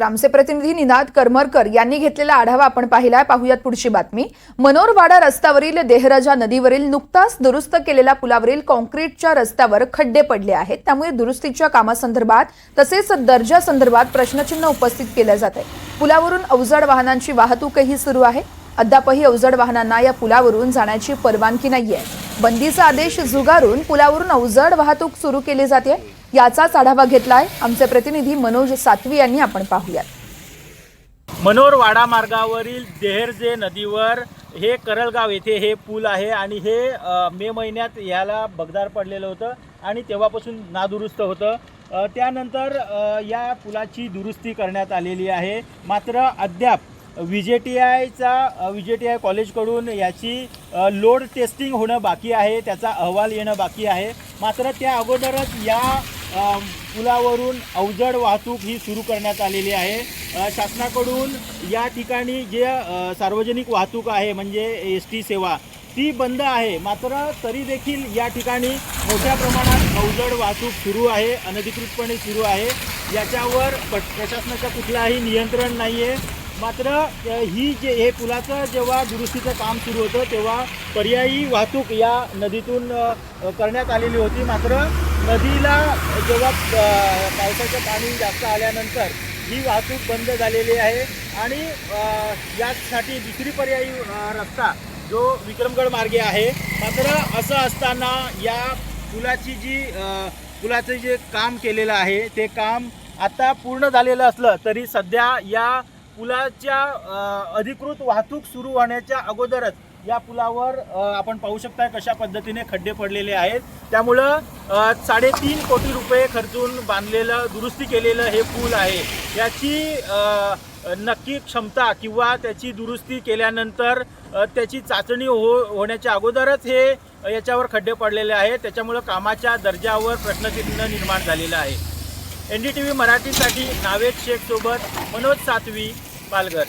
आमचे प्रतिनिधी निनाद करमरकर यांनी घेतलेला आढावा आपण पाहिलाय। पाहूयात पुढची बातमी। मनोरवाडा रस्त्यावरील देहराजा नदीवरील नुकताच दुरुस्त केलेल्या पुलावरील काँक्रीटच्या रस्त्यावर खड्डे पडले आहेत। त्यामुळे दुरुस्तीच्या कामासंदर्भात तसेच दर्जासंदर्भात प्रश्नचिन्ह उपस्थित केले जात आहे। पुलावरून अवजड वाहनांची वाहतूकही सुरू आहे। अद्यापही अवजड वाहनांना या पुलावरून जाण्याची परवानगी नाहीये। बंदीचा आदेश झुगारून पुलावरून अवजड वाहतूक सुरू केली जाते। याचाच आढावा घेतलाय आमचे प्रतिनिधी मनोज सातवी यांनी। आपण पाहूयात। मनोरवाडा मार्गावरील देहरजे नदीवर हे करलगाव येथे हे पूल आहे आणि हे मे महिन्यात याला भगदार पडलेलं होतं आणि तेव्हापासून नादुरुस्त होतं। त्यानंतर या पुलाची दुरुस्ती करण्यात आलेली आहे। मात्र अद्याप VJTI कॉलेजकडून याची लोड टेस्टिंग होणं बाकी आहे, त्याचा अहवाल येणं बाकी आहे। मात्र त्या अगोदरच या पुलावरून अवजड वाहतूक ही सुरू करण्यात आलेली आहे। शासनाकडून या ठिकाणी जे सार्वजनिक वाहतूक आहे म्हणजे ST सेवा ती बंद आहे। मात्र तरी देखील या ठिकाणी मोठ्या प्रमाणात अवजड वाहतूक सुरू आहे, अनधिकृतपणे सुरू आहे। याच्यावर प्रशासनाचं कुठलाही नियंत्रण नाही आहे। मात्र हे पुलाचं जेव्हा दुरुस्तीचं काम सुरू होतं तेव्हा पर्यायी वाहतूक या नदीतून करण्यात आलेली होती। मात्र नदीला जेव्हा पावसाचं पाणी जास्त आल्यानंतर ही वाहतूक बंद झालेली आहे आणि यासाठी दुसरी पर्यायी रस्ता जो विक्रमगड मार्गे आहे। मात्र असं असताना या पुलाचं जे काम केलेलं आहे ते काम आता पूर्ण झालेलं असलं तरी सध्या या पुलाच्या अधिकृत वाहतूक सुरू होण्याच्या अगोदरच या पुलावर आपण पाहू शकता कशा पद्धतीने खड्डे पडलेले आहेत। त्यामुळं 3.5 कोटी रुपये खर्चून बांधलेलं दुरुस्ती केलेलं हे पूल आहे। याची नक्की क्षमता किंवा त्याची दुरुस्ती केल्यानंतर त्याची चाचणी होण्याच्या अगोदरच हे याच्यावर खड्डे पडलेले आहेत। त्याच्यामुळं कामाच्या दर्जावर प्रश्नचिन्ह निर्माण झालेलं आहे। NDTV मराठीसाठी नावेद शेख सोबत मनोज सातवी, पालघर।